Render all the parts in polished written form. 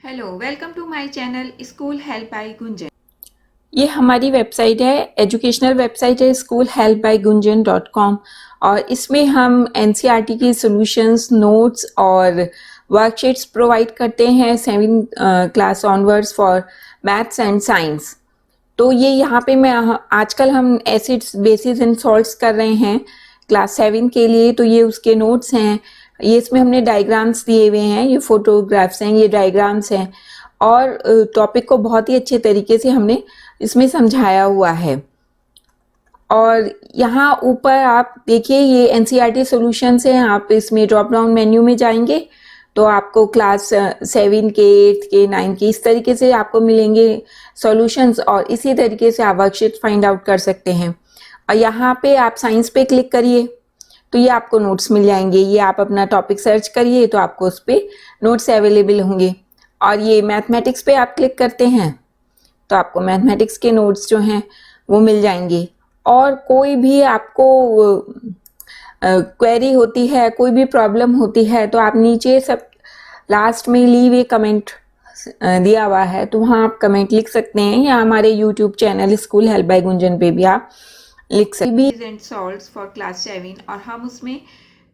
Hello, welcome to my channel school help by Gunjan. ये हमारी website है, एजुकेशनल वेबसाइट है schoolhelpbygunjan.com। और इसमें हम एनसीईआरटी की सॉल्यूशंस, नोट्स और वर्कशीट्स प्रोवाइड करते हैं 7 class onwards for maths and science. तो ये यहाँ पे मैं आजकल हम एसिड्स, बेसिस एंड सॉल्ट्स कर रहे हैं क्लास 7 के लिए। तो ये उसके नोट्स हैं। ये इसमें हमने डायग्राम्स दिए हुए हैं, ये फोटोग्राफ्स हैं, ये डायग्राम्स हैं और टॉपिक को बहुत ही अच्छे तरीके से हमने इसमें समझाया हुआ है। और यहाँ ऊपर आप देखिए, ये एनसीईआरटी सॉल्यूशंस हैं। आप इसमें ड्रॉप डाउन मेन्यू में जाएंगे तो आपको क्लास 7 के, 8 के, 9 के इस तरीके से आपको मिलेंगे सॉल्यूशंस और इसी तरीके से आप वर्कशीट फाइंड आउट कर सकते हैं। और यहाँ पे आप साइंस पे क्लिक करिए तो ये आपको नोट्स मिल जाएंगे। ये आप अपना टॉपिक सर्च करिए तो आपको उस पर नोट्स अवेलेबल होंगे। और ये मैथमेटिक्स पे आप क्लिक करते हैं तो आपको मैथमेटिक्स के नोट्स जो हैं वो मिल जाएंगे। और कोई भी आपको क्वेरी होती है, कोई भी प्रॉब्लम होती है तो आप नीचे सब लास्ट में लीव ए कमेंट दिया हुआ है तो वहाँ आप कमेंट लिख सकते हैं, या हमारे YouTube channel school help by Gunjan पे भी आप लिख सकते हैं। एंड सॉल्ट्स फॉर क्लास 7 और हम उसमें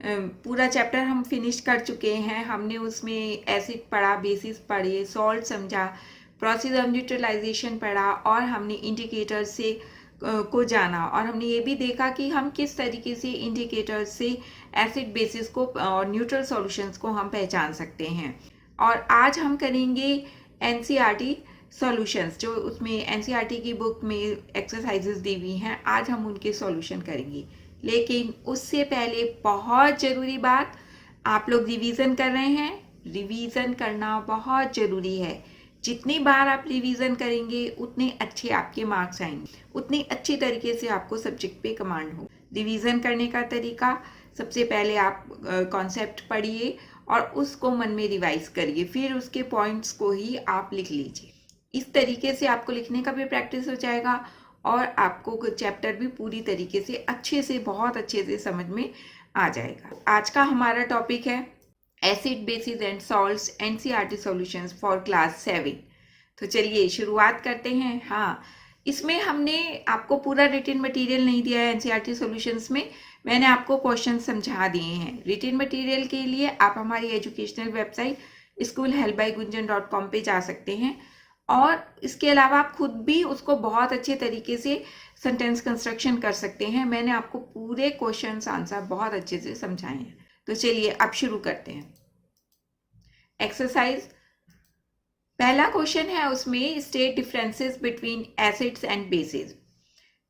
पूरा चैप्टर हम फिनिश कर चुके हैं। हमने उसमें एसिड पढ़ा, बेसिस पढ़े, सॉल्ट समझा, प्रोसेस ऑफ न्यूट्रलाइजेशन पढ़ा और हमने इंडिकेटर से को जाना। और हमने ये भी देखा कि हम किस तरीके से इंडिकेटर से एसिड बेसिस को और न्यूट्रल सॉल्यूशंस को हम पहचान सकते हैं। और आज हम करेंगे एनसीईआरटी सॉल्यूशंस, जो उसमें एनसीईआरटी की बुक में एक्सरसाइजेस दी हुई हैं। आज हम उनके सॉल्यूशन करेंगे, लेकिन उससे पहले बहुत ज़रूरी बात, आप लोग रिवीजन कर रहे हैं। रिवीजन करना बहुत ज़रूरी है। जितनी बार आप रिवीजन करेंगे उतने अच्छे आपके मार्क्स आएंगे, उतनी अच्छी तरीके से आपको सब्जेक्ट पे कमांड हो। रिवीजन करने का तरीका, सबसे पहले आप कॉन्सेप्ट पढ़िए और उसको मन में रिवाइज करिए, फिर उसके पॉइंट्स को ही आप लिख लीजिए। इस तरीके से आपको लिखने का भी प्रैक्टिस हो जाएगा और आपको चैप्टर भी पूरी तरीके से अच्छे से, बहुत अच्छे से समझ में आ जाएगा। आज का हमारा टॉपिक है acid basis and salts NCERT solutions for class 7। तो चलिए शुरुआत करते हैं। हाँ, इसमें हमने आपको पूरा रिटन मटेरियल नहीं दिया है एनसीईआरटी सॉल्यूशंस में। मैंने आपको क्वेश्चन समझा दिए हैं। रिटन मटेरियल के लिए आप हमारी एजुकेशनल वेबसाइट schoolhelpbygunjan.com पे जा सकते हैं और इसके अलावा आप खुद भी उसको बहुत अच्छे तरीके से सेंटेंस कंस्ट्रक्शन कर सकते हैं। मैंने आपको पूरे क्वेश्चन आंसर बहुत अच्छे से समझाए हैं। तो चलिए अब शुरू करते हैं। एक्सरसाइज पहला क्वेश्चन है, उसमें state differences between acids and bases.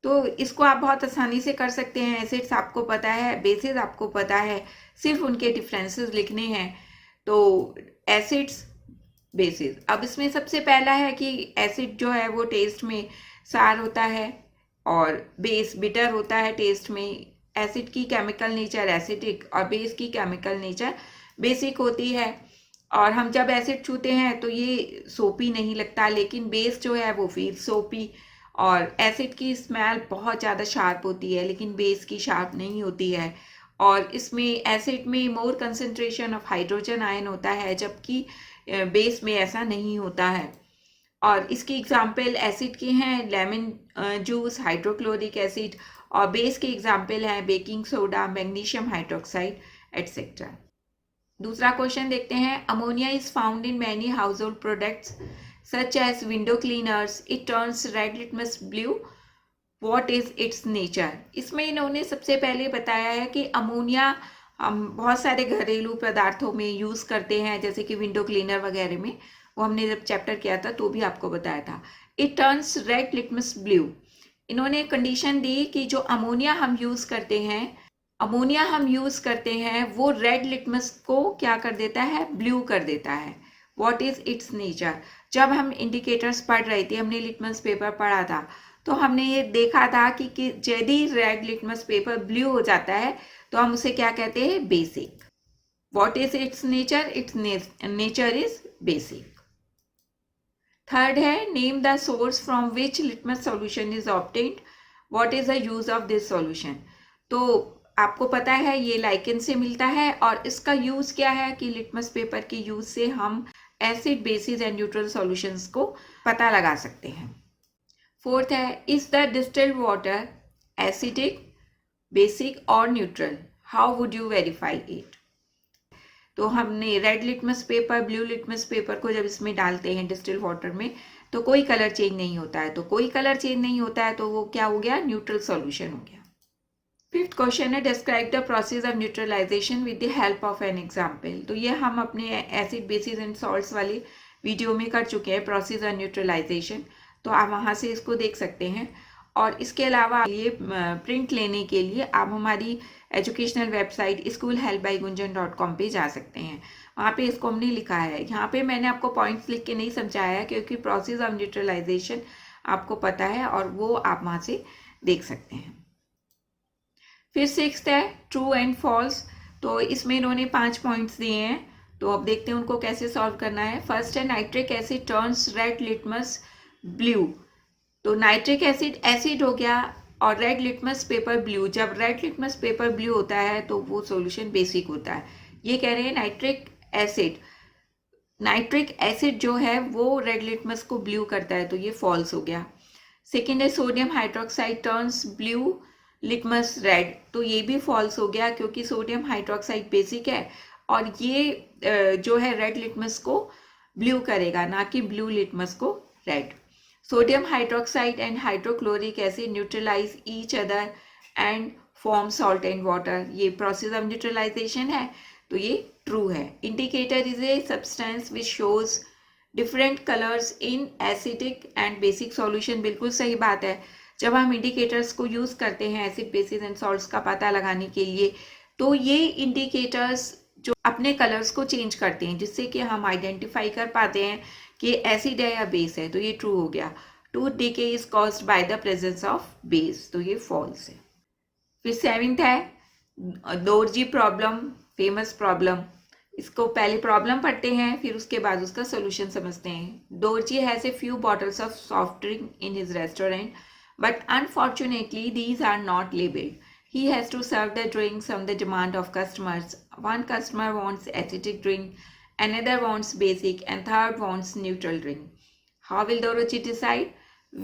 तो इसको आप बहुत आसानी से कर सकते हैं। एसिड्स आपको पता है, बेसिस आपको पता है, सिर्फ उनके डिफरेंसेस लिखने हैं। तो एसिड्स, बेसिस। अब इसमें सबसे पहला है कि एसिड जो है वो टेस्ट में सार होता है और बेस बिटर होता है टेस्ट में। एसिड की केमिकल नेचर एसिडिक और बेस की केमिकल नेचर बेसिक होती है। और हम जब एसिड छूते हैं तो ये सोपी नहीं लगता, लेकिन बेस जो है वो फिर सोपी। और एसिड की स्मेल बहुत ज़्यादा शार्प होती है लेकिन बेस की शार्प नहीं होती है। और इसमें एसिड में मोर कंसंट्रेशन ऑफ हाइड्रोजन आयन होता है, जबकि बेस में ऐसा नहीं होता है। और इसकी एग्जाम्पल एसिड की हैं लेमन जूस, हाइड्रोक्लोरिक एसिड, और बेस के एग्जाम्पल हैं baking soda, magnesium hydroxide etcetera. दूसरा क्वेश्चन देखते हैं। Ammonia is found in many household products such as window cleaners, it turns red litmus blue, what is its nature. इसमें इन्होंने सबसे पहले बताया है कि अमोनिया हम बहुत सारे घरेलू पदार्थों में यूज़ करते हैं, जैसे कि विंडो क्लीनर वगैरह में। वो हमने जब चैप्टर किया था तो भी आपको बताया था। It turns red litmus blue. इन्होंने कंडीशन दी कि जो अमोनिया हम यूज़ करते हैं वो रेड लिटमस को क्या कर देता है, ब्लू कर देता है। What is its nature. जब हम इंडिकेटर्स पढ़ रहे थे, हमने लिटमस पेपर पढ़ा था, तो हमने ये देखा था कि यदि रेड लिटमस पेपर ब्लू हो जाता है तो हम उसे क्या कहते हैं, basic. What is its nature, its nature is basic. Third है, name the source from which litmus solution is obtained, what is the use of this solution. तो आपको पता है ये लाइकेन से मिलता है और इसका यूज क्या है कि लिटमस पेपर के यूज से हम acid basis and neutral solutions को पता लगा सकते हैं। फोर्थ है, is the distilled water acidic, basic और neutral, how would you verify it. तो हमने red litmus paper, blue litmus paper को जब इसमें डालते हैं डिस्टिल्ड वाटर में तो कोई कलर चेंज नहीं होता है, तो कोई कलर चेंज नहीं होता है तो वो क्या हो गया, न्यूट्रल सॉल्यूशन हो गया। फिफ्थ क्वेश्चन है, describe the process of neutralisation with the help of an example. तो ये हम अपने एसिड बेसिस एंड सॉल्ट्स वाली वीडियो में कर चुके हैं, प्रोसेस ऑफ न्यूट्रलाइजेशन, तो आप वहाँ से इसको देख सकते हैं। और इसके अलावा ये प्रिंट लेने के लिए आप हमारी एजुकेशनल वेबसाइट schoolhelpbygunjan.com पे जा सकते हैं। वहाँ पे इसको हमने लिखा है, यहाँ पे मैंने आपको पॉइंट्स लिख के नहीं समझाया है क्योंकि प्रोसेस ऑफ न्यूट्रलाइजेशन आपको पता है और वो आप वहाँ से देख सकते हैं। फिर सिक्स्थ है ट्रू एंड फॉल्स। तो इसमें इन्होंने 5 पॉइंट्स दिए हैं, तो अब देखते हैं उनको कैसे सॉल्व करना है। फर्स्ट है, nitric asset turns red litmus blue. तो नाइट्रिक एसिड एसिड हो गया और रेड लिटमस पेपर ब्लू। जब रेड लिटमस पेपर ब्लू होता है तो वो सॉल्यूशन बेसिक होता है। ये कह रहे हैं नाइट्रिक एसिड जो है वो रेड लिटमस को ब्लू करता है, तो ये फॉल्स हो गया। सेकेंड है, sodium hydroxide turns blue litmus red. तो ये भी फॉल्स हो गया क्योंकि सोडियम हाइड्रोक्साइड बेसिक है और ये जो है रेड लिटमस को ब्लू करेगा, ना कि ब्लू लिटमस को red. Sodium hydroxide and hydrochloric acid neutralize each other and form salt and water. ये process of neutralization है, तो ये true है। Indicator is a substance which shows different colors in acidic and basic solution. बिल्कुल सही बात है। जब हम इंडिकेटर्स को यूज़ करते हैं एसिड बेसिस एंड सॉल्ट्स का पता लगाने के लिए, तो ये इंडिकेटर्स जो अपने कलर्स को चेंज करते हैं जिससे कि हम आइडेंटिफाई कर पाते हैं कि एसिड है या बेस है, तो ये ट्रू हो गया। Tooth decay is caused by the presence of base, तो ये फॉल्स है। फिर सेवेंथ है दोरजी प्रॉब्लम, फेमस प्रॉब्लम। इसको पहले प्रॉब्लम पढ़ते हैं फिर उसके बाद उसका सोल्यूशन समझते हैं। Dorji has a few bottles of soft drink in his restaurant but unfortunately these are not labelled. He has to serve the drinks on the demand of customers. One customer wants acidic drink, another wants basic, and third wants neutral drink. How will Doroji decide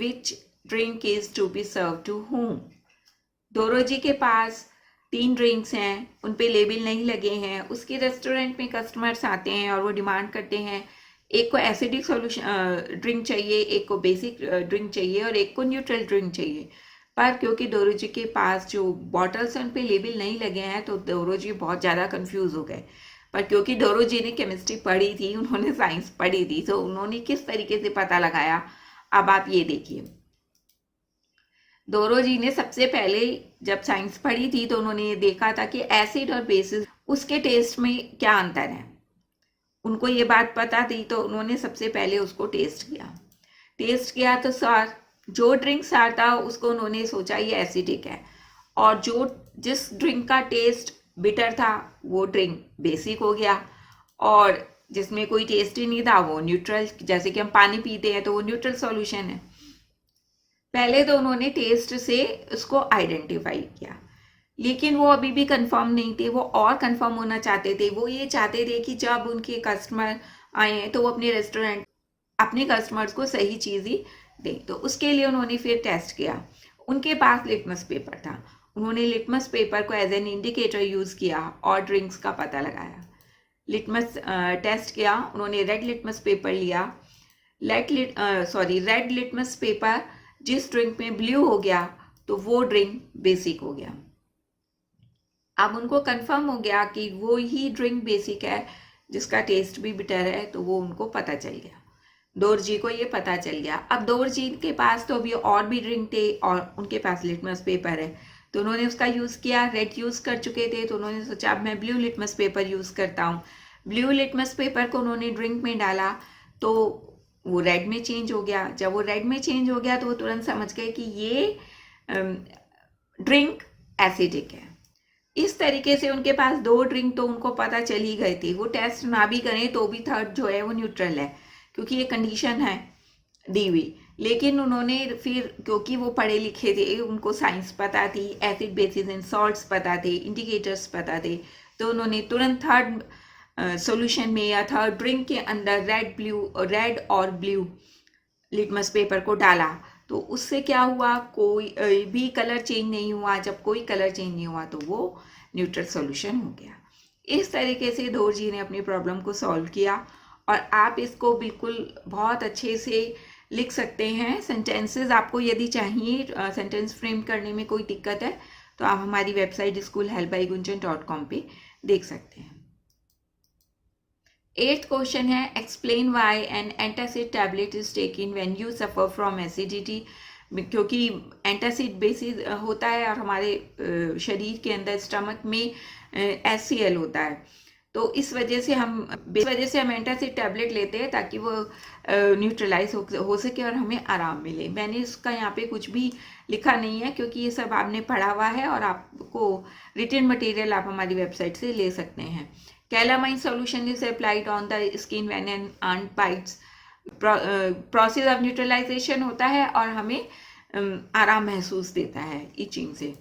which drink is to be served to whom? Doroji के पास 3 drinks हैं, उन पे label नहीं लगे हैं। उसके restaurant में customers आते हैं और वो डिमांड करते हैं, एक को एसिडिक सॉल्यूशन ड्रिंक चाहिए, एक को बेसिक ड्रिंक चाहिए और एक को न्यूट्रल ड्रिंक चाहिए। पर क्योंकि दोरोजी के पास जो बॉटल्स हैं उन पे लेबल नहीं लगे हैं तो दोरोजी बहुत ज़्यादा कंफ्यूज हो गए। पर क्योंकि दोरोजी ने केमिस्ट्री पढ़ी थी, उन्होंने साइंस पढ़ी थी, तो उन्होंने किस तरीके से पता लगाया, अब आप ये देखिए। दोरोजी ने सबसे पहले जब साइंस पढ़ी थी तो उन्होंने ये देखा था कि एसिड और बेसिस उसके टेस्ट में क्या अंतर है। उनको ये बात पता थी तो उन्होंने सबसे पहले उसको टेस्ट किया तो सर जो ड्रिंक सार था उसको उन्होंने सोचा ये एसिडिक है, और जिस ड्रिंक का टेस्ट बिटर था वो ड्रिंक बेसिक हो गया, और जिसमें कोई टेस्ट ही नहीं था वो न्यूट्रल। जैसे कि हम पानी पीते हैं तो वो न्यूट्रल सॉल्यूशन है। पहले तो उन्होंने टेस्ट से उसको आइडेंटिफाई किया, लेकिन वो अभी भी कंफर्म नहीं थे, वो और कंफर्म होना चाहते थे। वो ये चाहते थे कि जब उनके कस्टमर आए हैं तो वो अपने रेस्टोरेंट अपने कस्टमर्स को सही चीज़ ही दें। तो उसके लिए उन्होंने फिर टेस्ट किया। उनके पास लिटमस पेपर था, उन्होंने लिटमस पेपर को एज एन इंडिकेटर यूज़ किया और ड्रिंक्स का पता लगाया। लिटमस टेस्ट किया, उन्होंने रेड लिटमस पेपर लिया। रेड लिटमस पेपर जिस ड्रिंक में ब्लू हो गया तो वो ड्रिंक बेसिक हो गया। अब उनको कंफर्म हो गया कि वो ही ड्रिंक बेसिक है जिसका टेस्ट भी बिटर है, तो वो उनको पता चल गया। दोरजी को ये पता चल गया। अब दोरजी के पास तो अभी और भी ड्रिंक थे और उनके पास लिटमस पेपर है, तो उन्होंने उसका यूज़ किया। रेड यूज़ कर चुके थे तो उन्होंने सोचा अब मैं ब्लू लिटमस पेपर यूज़ करता हूँ। ब्लू लिटमस पेपर को उन्होंने ड्रिंक में डाला तो वो रेड में चेंज हो गया। जब वो रेड में चेंज हो गया तो वो तुरंत समझ गए कि ये ड्रिंक एसिडिक है। इस तरीके से उनके पास 2 ड्रिंक तो उनको पता चल ही गए थे। वो टेस्ट ना भी करें तो भी थर्ड जो है वो न्यूट्रल है, क्योंकि ये कंडीशन है दी हुई। लेकिन उन्होंने फिर, क्योंकि वो पढ़े लिखे थे, उनको साइंस पता थी, एसिड बेसिस एंड सॉल्ट्स पता थे, इंडिकेटर्स पता थे, तो उन्होंने तुरंत थर्ड सॉल्यूशन में या थर्ड ड्रिंक के अंदर रेड और ब्लू लिटमस पेपर को डाला तो उससे क्या हुआ, कोई भी कलर चेंज नहीं हुआ। जब कोई कलर चेंज नहीं हुआ तो वो न्यूट्रल सॉल्यूशन हो गया। इस तरीके से धोर जी ने अपनी प्रॉब्लम को सॉल्व किया और आप इसको बिल्कुल बहुत अच्छे से लिख सकते हैं। सेंटेंसेस आपको यदि चाहिए सेंटेंस फ्रेम करने में कोई दिक्कत है तो आप हमारी वेबसाइट schoolhelpbygunjan.com पे देख सकते हैं। 8th क्वेश्चन है, explain why an antacid tablet is taken when you suffer from acidity. क्योंकि एंटासिड बेसिस होता है और हमारे शरीर के अंदर स्टमक में HCl होता है, तो इस वजह से हम एंटासिड टैबलेट लेते हैं ताकि वो न्यूट्रलाइज हो सके और हमें आराम मिले। मैंने इसका यहाँ पे कुछ भी लिखा नहीं है क्योंकि ये सब आपने पढ़ा हुआ है और आपको रिटन मटेरियल आप हमारी वेबसाइट से ले सकते हैं। Calamine solution is applied on the skin when an ant bites। Process of neutralisation होता है और हमें आराम महसूस देता है इचिंग से।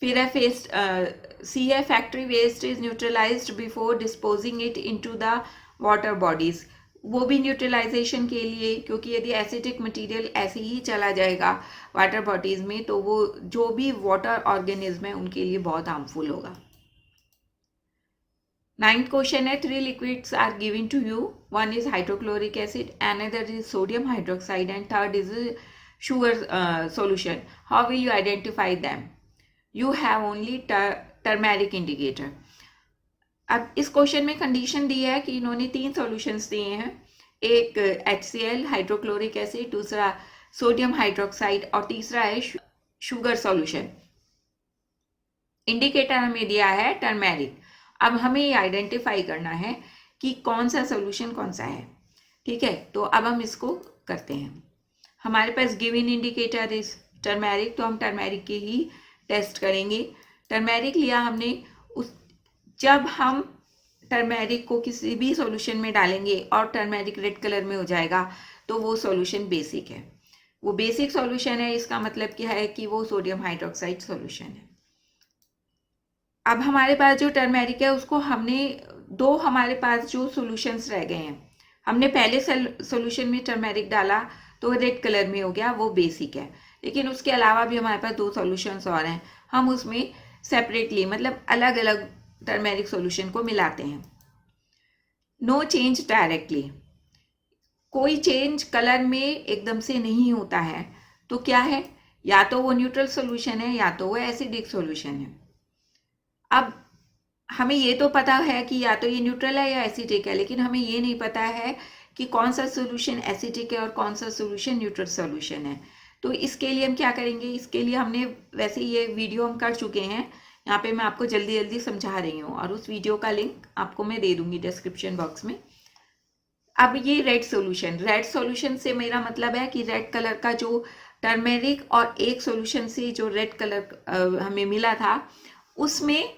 फिर है सी है, factory waste is neutralised before disposing it into the water bodies. वो भी न्यूट्रलाइजेशन के लिए, क्योंकि यदि एसिडिक मटेरियल ऐसे ही चला जाएगा वाटर बॉडीज में तो वो जो भी वाटर ऑर्गेनिज्म है उनके लिए बहुत हार्मफुल होगा। 9th क्वेश्चन है, 3 liquids are given to you. One is hydrochloric acid, another is sodium hydroxide, and third is a sugar solution. How will you identify them? You have only turmeric indicator. अब इस question में condition दी है कि इन्होंने 3 solutions दिए हैं, एक HCl hydrochloric acid, दूसरा सोडियम हाइड्रोक्साइड और तीसरा है शुगर सॉल्यूशन। इंडिकेटर हमें दिया है टर्मेरिक। अब हमें ये आइडेंटिफाई करना है कि कौन सा सॉल्यूशन कौन सा है। ठीक है, तो अब हम इसको करते हैं। हमारे पास गिवन इंडिकेटर इज टर्मेरिक, तो हम टर्मेरिक के ही टेस्ट करेंगे। टर्मेरिक लिया हमने, जब हम टर्मेरिक को किसी भी सॉल्यूशन में डालेंगे और टर्मेरिक रेड कलर में हो जाएगा तो वो सॉल्यूशन बेसिक है। वो बेसिक सॉल्यूशन है, इसका मतलब क्या है कि वो सोडियम हाइड्रोक्साइड सॉल्यूशन है। अब हमारे पास जो टर्मेरिक है उसको हमारे पास जो सॉल्यूशंस रह गए हैं, हमने पहले सॉल्यूशन में टर्मेरिक डाला तो रेड कलर में हो गया, वो बेसिक है। लेकिन उसके अलावा भी हमारे पास 2 सॉल्यूशंस और हैं, हम उसमें सेपरेटली मतलब अलग अलग टर्मेरिक सॉल्यूशन को मिलाते हैं। नो चेंज डायरेक्टली, कोई चेंज कलर में एकदम से नहीं होता है, तो क्या है, या तो वो न्यूट्रल सॉल्यूशन है या तो वो एसिडिक सॉल्यूशन है। अब हमें ये तो पता है कि या तो ये न्यूट्रल है या एसिडिक है, लेकिन हमें ये नहीं पता है कि कौन सा सॉल्यूशन एसिडिक है और कौन सा सॉल्यूशन न्यूट्रल सॉल्यूशन है। तो इसके लिए हम क्या करेंगे, इसके लिए हमने वैसे ये वीडियो हम कर चुके हैं, यहाँ पे मैं आपको जल्दी जल्दी समझा रही हूँ और उस वीडियो का लिंक आपको मैं दे दूंगी डिस्क्रिप्शन बॉक्स में। अब ये रेड सॉल्यूशन से मेरा मतलब है कि रेड कलर का जो टर्मेरिक और एक सॉल्यूशन से जो रेड कलर हमें मिला था उसमें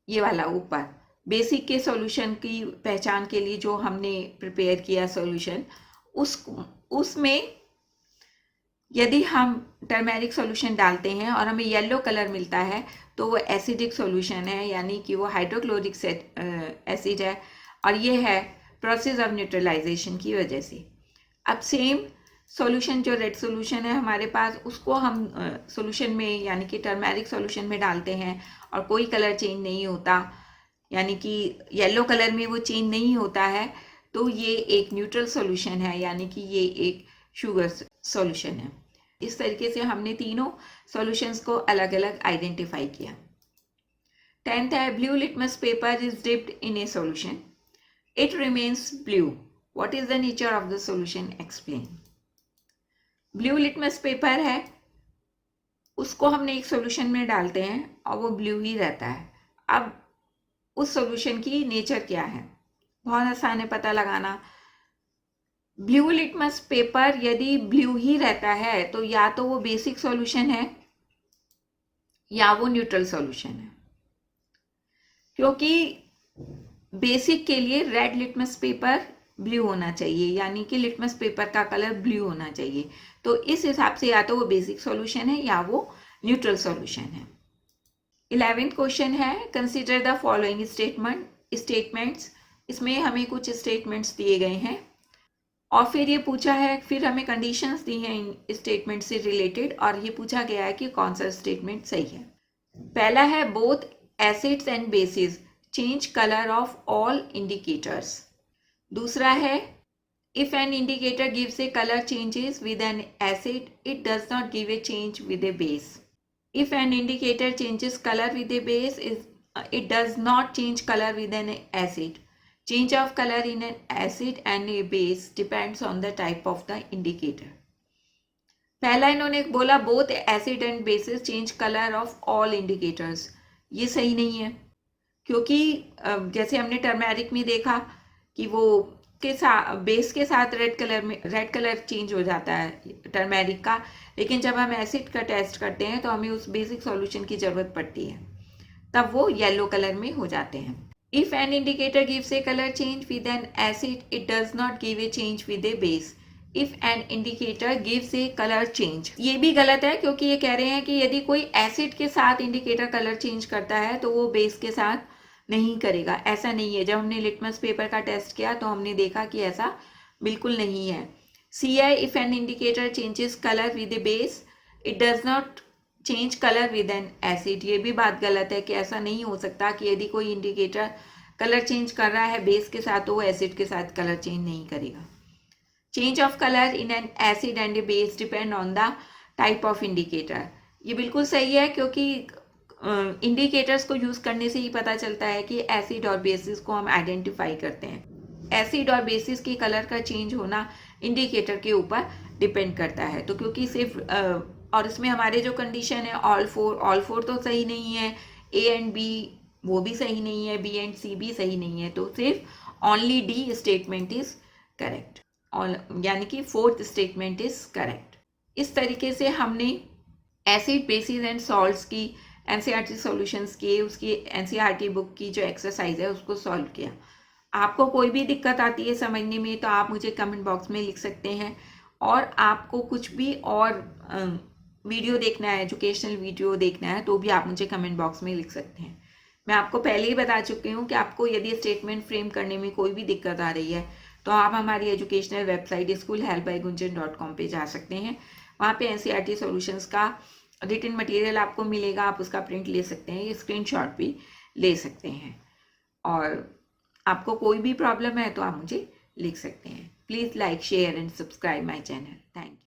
ये वाला ऊपर बेसिक के सॉल्यूशन की पहचान के लिए जो हमने प्रिपेयर किया सॉल्यूशन, उसमें यदि हम टर्मेरिक सॉल्यूशन डालते हैं और हमें येलो कलर मिलता है तो वो एसिडिक सॉल्यूशन है, यानी कि वो हाइड्रोक्लोरिक एसिड है और ये है प्रोसेस ऑफ न्यूट्रलाइजेशन की वजह से। अब सेम सॉल्यूशन जो रेड सॉल्यूशन है हमारे पास, उसको हम सॉल्यूशन में यानी कि टर्मेरिक सॉल्यूशन में डालते हैं और कोई कलर चेंज नहीं होता, यानी कि येलो कलर में वो चेंज नहीं होता है, तो ये एक न्यूट्रल सॉल्यूशन है, यानी कि ये एक शुगर सॉल्यूशन है। इस तरीके से हमने तीनों सॉल्यूशंस को अलग अलग आइडेंटिफाई किया। 10th है, blue litmus paper is dipped in A solution, it remains blue, what is the nature of the solution, explain. Blue litmus paper है, उसको हमने एक सॉल्यूशन में डालते हैं और वो ब्लू ही रहता है। अब उस सॉल्यूशन की नेचर क्या है, बहुत आसान है पता लगाना। ब्लू लिटमस पेपर यदि ब्लू ही रहता है तो या तो वो बेसिक सॉल्यूशन है या वो न्यूट्रल सॉल्यूशन है, क्योंकि बेसिक के लिए रेड लिटमस पेपर ब्लू होना चाहिए, यानी कि लिटमस पेपर का कलर ब्लू होना चाहिए। तो इस हिसाब से या तो वो बेसिक सॉल्यूशन है या वो न्यूट्रल सॉल्यूशन है। 11th क्वेश्चन है कंसिडर द फॉलोइंग स्टेटमेंट्स। इसमें हमें कुछ स्टेटमेंट्स दिए गए हैं और फिर ये पूछा है, फिर हमें कंडीशंस दी हैं इन स्टेटमेंट से रिलेटेड और ये पूछा गया है कि कौन सा स्टेटमेंट सही है। पहला है both acids and bases change colour of all indicators. दूसरा है if an indicator gives A colour changes with N acid it does not give a change with A base. If an indicator changes color with a base, it does not change color with an acid. Change of color in an acid and a base depends on the type of the indicator. पहला इन्होंने बोला both acid and bases change color of all indicators. ये सही नहीं है क्योंकि जैसे हमने टर्मेरिक में देखा कि वो के साथ बेस के साथ रेड कलर चेंज हो जाता है टर्मेरिक का, लेकिन जब हम एसिड का टेस्ट करते हैं तो हमें उस बेसिक सॉल्यूशन की ज़रूरत पड़ती है, तब वो येलो कलर में हो जाते हैं। If an indicator gives A colour change with N acid it does not give a change with A base. If an indicator gives A colour change, ये भी गलत है क्योंकि ये कह रहे हैं कि यदि कोई एसिड के साथ इंडिकेटर कलर चेंज करता है तो वो बेस के साथ नहीं करेगा। ऐसा नहीं है। जब हमने लिटमस पेपर का टेस्ट किया तो हमने देखा कि ऐसा बिल्कुल नहीं है। सी है if an indicator changes colour with A base it does not change colour with N acid. ये भी बात गलत है कि ऐसा नहीं हो सकता कि यदि कोई इंडिकेटर कलर चेंज कर रहा है बेस के साथ तो वो एसिड के साथ कलर चेंज नहीं करेगा। Change of colour in an acid and A base depend on the type of indicator. ये बिल्कुल सही है क्योंकि इंडिकेटर्स को यूज़ करने से ही पता चलता है कि एसिड और बेसिस को हम आइडेंटिफाई करते हैं। एसिड और बेसिस की कलर का चेंज होना इंडिकेटर के ऊपर डिपेंड करता है। तो क्योंकि सिर्फ और इसमें हमारे जो कंडीशन है ऑल फोर तो सही नहीं है, ए एंड बी वो भी सही नहीं है, बी एंड सी भी सही नहीं है, तो सिर्फ only D statement is correct, यानी कि फोर्थ स्टेटमेंट इज करेक्ट। इस तरीके से हमने एसिड बेसिस एंड सॉल्ट्स की एनसीईआरटी सॉल्यूशंस के उसकी एनसीईआरटी बुक की जो एक्सरसाइज है उसको सॉल्व किया। आपको कोई भी दिक्कत आती है समझने में तो आप मुझे कमेंट बॉक्स में लिख सकते हैं, और आपको कुछ भी और वीडियो देखना है, एजुकेशनल वीडियो देखना है तो भी आप मुझे कमेंट बॉक्स में लिख सकते हैं। मैं आपको पहले ही बता चुकी हूँ कि आपको यदि स्टेटमेंट फ्रेम करने में कोई भी दिक्कत आ रही है तो आप हमारी एजुकेशनल वेबसाइट schoolhelpbygunjan.com पे जा सकते हैं। वहाँ पे एनसीईआरटी सॉल्यूशंस का रिटन मटेरियल आपको मिलेगा, आप उसका प्रिंट ले सकते हैं, स्क्रीनशॉट भी ले सकते हैं। और आपको कोई भी प्रॉब्लम है तो आप मुझे लिख सकते हैं। Please like, share and subscribe my channel. Thank you.